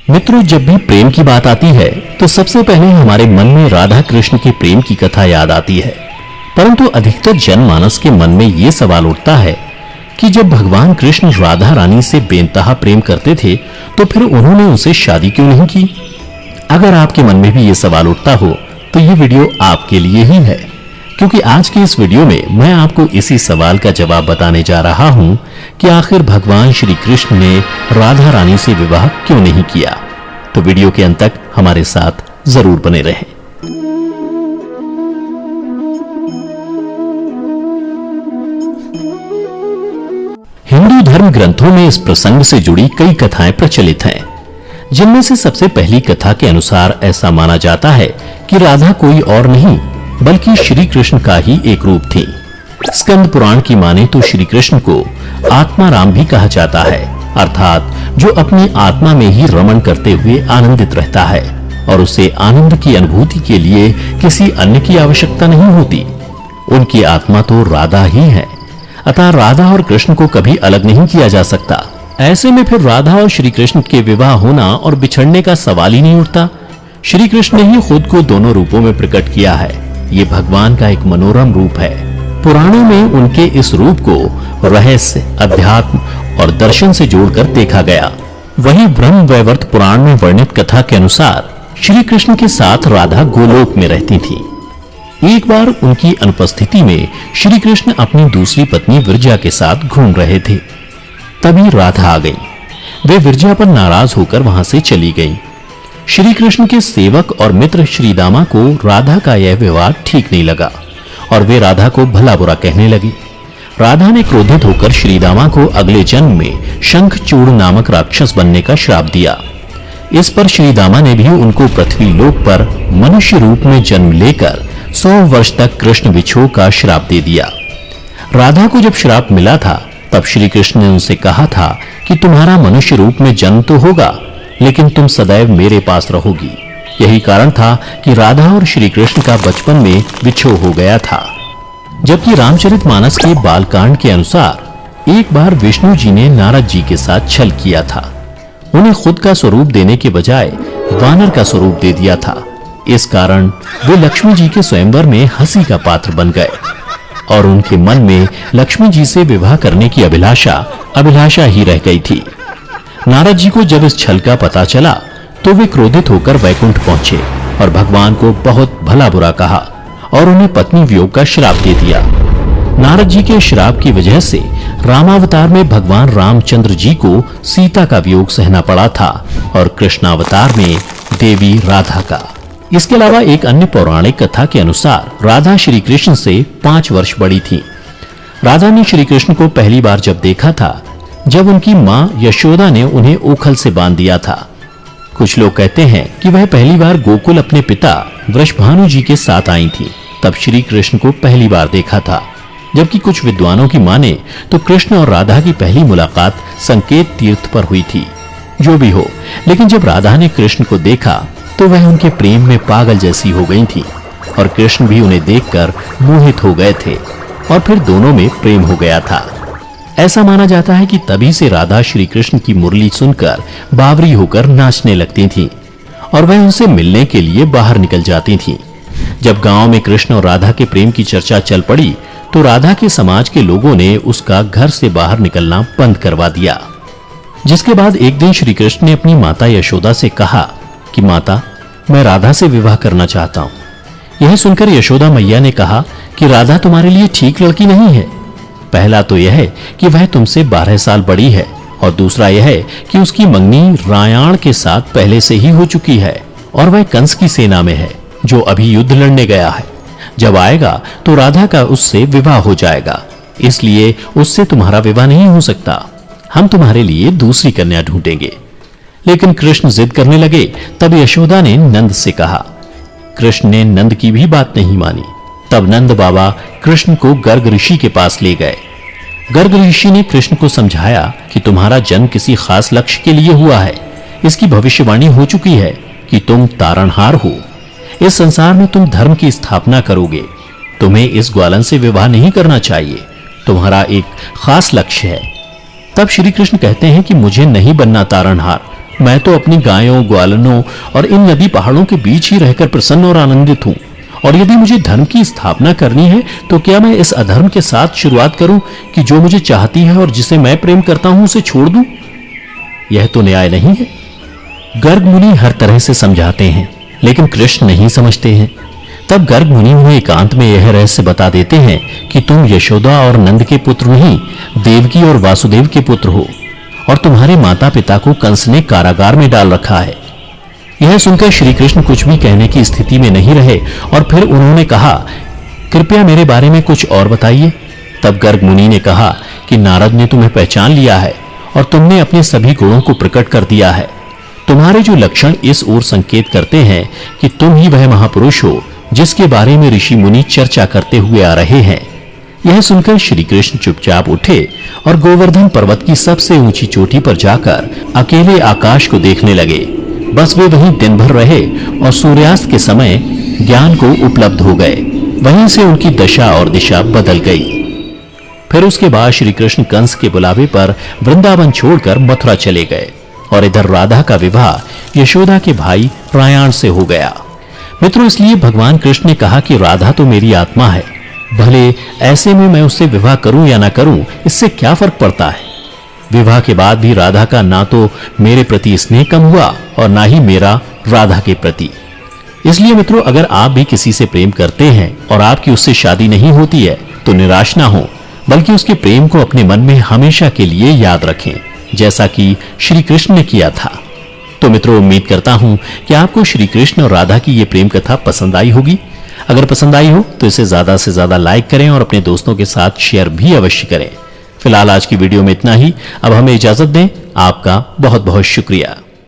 मित्रों, जब भी प्रेम की बात आती है तो सबसे पहले हमारे मन में राधा कृष्ण के प्रेम की कथा याद आती है। परंतु अधिकतर जनमानस के मन में यह सवाल उठता है कि जब भगवान कृष्ण राधा रानी से बेइंतहा प्रेम करते थे तो फिर उन्होंने उनसे शादी क्यों नहीं की। अगर आपके मन में भी यह सवाल उठता हो तो यह वीडियो आपके लिए ही है, क्योंकि आज की इस वीडियो में मैं आपको इसी सवाल का जवाब बताने जा रहा हूं कि आखिर भगवान श्री कृष्ण ने राधा रानी से विवाह क्यों नहीं किया। तो वीडियो के अंत तक हमारे साथ जरूर बने रहें। हिंदू धर्म ग्रंथों में इस प्रसंग से जुड़ी कई कथाएं प्रचलित हैं, जिनमें से सबसे पहली कथा के अनुसार ऐसा माना जाता है कि राधा कोई और नहीं बल्कि श्री कृष्ण का ही एक रूप थी। स्कंद पुराण की माने तो श्री कृष्ण को आत्मा राम भी कहा जाता है, अर्थात जो अपनी आत्मा में ही रमण करते हुए आनंदित रहता है और उसे आनंद की अनुभूति के लिए किसी अन्य की आवश्यकता नहीं होती। उनकी आत्मा तो राधा ही है, अतः राधा और कृष्ण को कभी अलग नहीं किया जा सकता। ऐसे में फिर राधा और श्री कृष्ण के विवाह होना और बिछड़ने का सवाल ही नहीं उठता। श्री कृष्ण ने ही खुद को दोनों रूपों में प्रकट किया है। ये भगवान का एक मनोरम रूप है। पुराणों में उनके इस रूप को रहस्य, अध्यात्म और दर्शन से जोड़कर देखा गया। वहीं ब्रह्म वैवर्त पुराण में वर्णित कथा के अनुसार श्री कृष्ण के साथ राधा गोलोक में रहती थी। एक बार उनकी अनुपस्थिति में श्री कृष्ण अपनी दूसरी पत्नी विरजा के साथ घूम रहे थे। तभी राधा आ गई। वे विरजा पर नाराज होकर वहां से चली गईं। श्री कृष्ण के सेवक और मित्र श्रीदामा को राधा का यह व्यवहार ठीक नहीं लगा और वे राधा को भला बुरा कहने लगी। राधा ने क्रोधित होकर श्रीदामा को अगले जन्म में शंखचूड़ नामक राक्षस बनने का श्राप दिया। इस पर श्रीदामा ने भी उनको पृथ्वी लोक पर मनुष्य रूप में जन्म लेकर 100 वर्ष तक कृष्ण विछोह का श्राप दे दिया। राधा को जब श्राप मिला था तब श्री कृष्ण ने उनसे कहा था कि तुम्हारा मनुष्य रूप में जन्म तो होगा, लेकिन तुम सदैव मेरे पास रहोगी। यही कारण था कि राधा और श्री कृष्ण का बचपन में विछोह हो गया था। जबकि रामचरितमानस के बालकांड के अनुसार एक बार विष्णु जी ने नारद जी के साथ छल किया था। उन्हें खुद का स्वरूप देने के बजाय वानर का स्वरूप दे दिया था। इस कारण वे लक्ष्मी जी के स्वयंवर में हंसी का पात्र बन गए और उनके मन में लक्ष्मी जी से विवाह करने की अभिलाषा ही रह गई थी। नारद जी को जब इस छल का पता चला तो वे क्रोधित होकर वैकुंठ पहुंचे और भगवान को बहुत भला बुरा कहा और उन्हें पत्नी वियोग का श्राप दे दिया। नारद जी के श्राप की वजह से रामावतार में भगवान रामचंद्र जी को सीता का वियोग सहना पड़ा था और कृष्णावतार में देवी राधा का। इसके अलावा एक अन्य पौराणिक कथा के अनुसार राधा श्री कृष्ण से 5 वर्ष बड़ी थी। राधा ने श्री कृष्ण को पहली बार जब देखा था जब उनकी मां यशोदा ने उन्हें ओखल से बांध दिया था। कुछ लोग कहते हैं कि वह पहली बार गोकुल अपने पिता वृषभानु जी के साथ आई थी, तब श्री कृष्ण को पहली बार देखा था। जबकि कुछ विद्वानों की माने तो कृष्ण और राधा की पहली मुलाकात संकेत तीर्थ पर हुई थी। जो भी हो, लेकिन जब राधा ने कृष्ण को देखा तो वह उनके प्रेम में पागल जैसी हो गई थी और कृष्ण भी उन्हें देखकर मोहित हो गए थे और फिर दोनों में प्रेम हो गया था। ऐसा माना जाता है कि तभी से राधा श्री कृष्ण की मुरली सुनकर बावरी होकर नाचने लगती थीं और वह उनसे मिलने के लिए बाहर निकल जाती थीं। जब गांव में कृष्ण और राधा के प्रेम की चर्चा चल पड़ी तो राधा के समाज के लोगों ने उसका घर से बाहर निकलना बंद करवा दिया। जिसके बाद एक दिन श्री कृष्ण ने अपनी माता यशोदा से कहा कि माता, मैं राधा से विवाह करना चाहता हूँ। यह सुनकर यशोदा मैया ने कहा कि राधा तुम्हारे लिए ठीक लड़की नहीं है। पहला तो यह है कि वह तुमसे 12 साल बड़ी है और दूसरा यह है कि उसकी मंगनी रायाण के साथ पहले से ही हो चुकी है और वह कंस की सेना में है जो अभी युद्ध लड़ने गया है। जब आएगा तो राधा का उससे विवाह हो जाएगा, इसलिए उससे तुम्हारा विवाह नहीं हो सकता। हम तुम्हारे लिए दूसरी कन्या ढूंढेंगे। लेकिन कृष्ण जिद करने लगे। तब यशोदा ने नंद से कहा। कृष्ण ने नंद की भी बात नहीं मानी। तब नंद बाबा कृष्ण को गर्ग ऋषि के पास ले गए। गर्ग ऋषि ने कृष्ण को समझाया कि तुम्हारा जन्म किसी खास लक्ष्य के लिए हुआ है। इसकी भविष्यवाणी हो चुकी है कि तुम तारणहार हो। इस संसार में तुम धर्म की स्थापना करोगे। तुम्हें इस ग्वालन से विवाह नहीं करना चाहिए। तुम्हारा एक खास लक्ष्य है। तब श्री कृष्ण कहते हैं कि मुझे नहीं बनना तारणहार, मैं तो अपनी गायों, ग्वालनों और इन नदी पहाड़ों के बीच ही रहकर प्रसन्न और आनंदित हूं। और यदि मुझे धर्म की स्थापना करनी है तो क्या मैं इस अधर्म के साथ शुरुआत करूं कि जो मुझे चाहती है और जिसे मैं प्रेम करता हूं उसे छोड़ दूं? यह तो न्याय नहीं है। गर्ग मुनि हर तरह से समझाते हैं, लेकिन कृष्ण नहीं समझते हैं। तब गर्ग मुनि उन्हें एकांत में यह रहस्य बता देते हैं कि तुम यशोदा और नंद के पुत्र नहीं, देवकी और वासुदेव के पुत्र हो, और तुम्हारे माता पिता को कंस ने कारागार में डाल रखा है। यह सुनकर श्री कृष्ण कुछ भी कहने की स्थिति में नहीं रहे और फिर उन्होंने कहा, कृपया मेरे बारे में कुछ और बताइए। तब गर्ग मुनि ने कहा कि नारद ने तुम्हें पहचान लिया है और तुमने अपने सभी गुणों को प्रकट कर दिया है। तुम्हारे जो लक्षण इस ओर संकेत करते हैं कि तुम ही वह महापुरुष हो जिसके बारे में ऋषि मुनि चर्चा करते हुए आ रहे हैं। यह सुनकर श्री कृष्ण चुपचाप उठे और गोवर्धन पर्वत की सबसे ऊंची चोटी पर जाकर अकेले आकाश को देखने लगे। बस वे वहीं दिन भर रहे और सूर्यास्त के समय ज्ञान को उपलब्ध हो गए। वहीं से उनकी दशा और दिशा बदल गई। फिर उसके बाद श्री कृष्ण कंस के बुलावे पर वृंदावन छोड़कर मथुरा चले गए और इधर राधा का विवाह यशोदा के भाई रायाण से हो गया। मित्रों, इसलिए भगवान कृष्ण ने कहा कि राधा तो मेरी आत्मा है, भले ऐसे में मैं उससे विवाह करूं या ना करूं, इससे क्या फर्क पड़ता है। विवाह के बाद भी राधा का ना तो मेरे प्रति स्नेह कम हुआ और ना ही मेरा राधा के प्रति। इसलिए मित्रों, अगर आप भी किसी से प्रेम करते हैं और आपकी उससे शादी नहीं होती है तो निराश ना हो, बल्कि उसके प्रेम को अपने मन में हमेशा के लिए याद रखें, जैसा कि श्री कृष्ण ने किया था। तो मित्रों, उम्मीद करता हूं कि आपको श्री कृष्ण और राधा की ये प्रेम कथा पसंद आई होगी। अगर पसंद आई हो तो इसे ज्यादा से ज्यादा लाइक करें और अपने दोस्तों के साथ शेयर भी अवश्य करें। फिलहाल आज की वीडियो में इतना ही। अब हमें इजाजत दें। आपका बहुत बहुत शुक्रिया।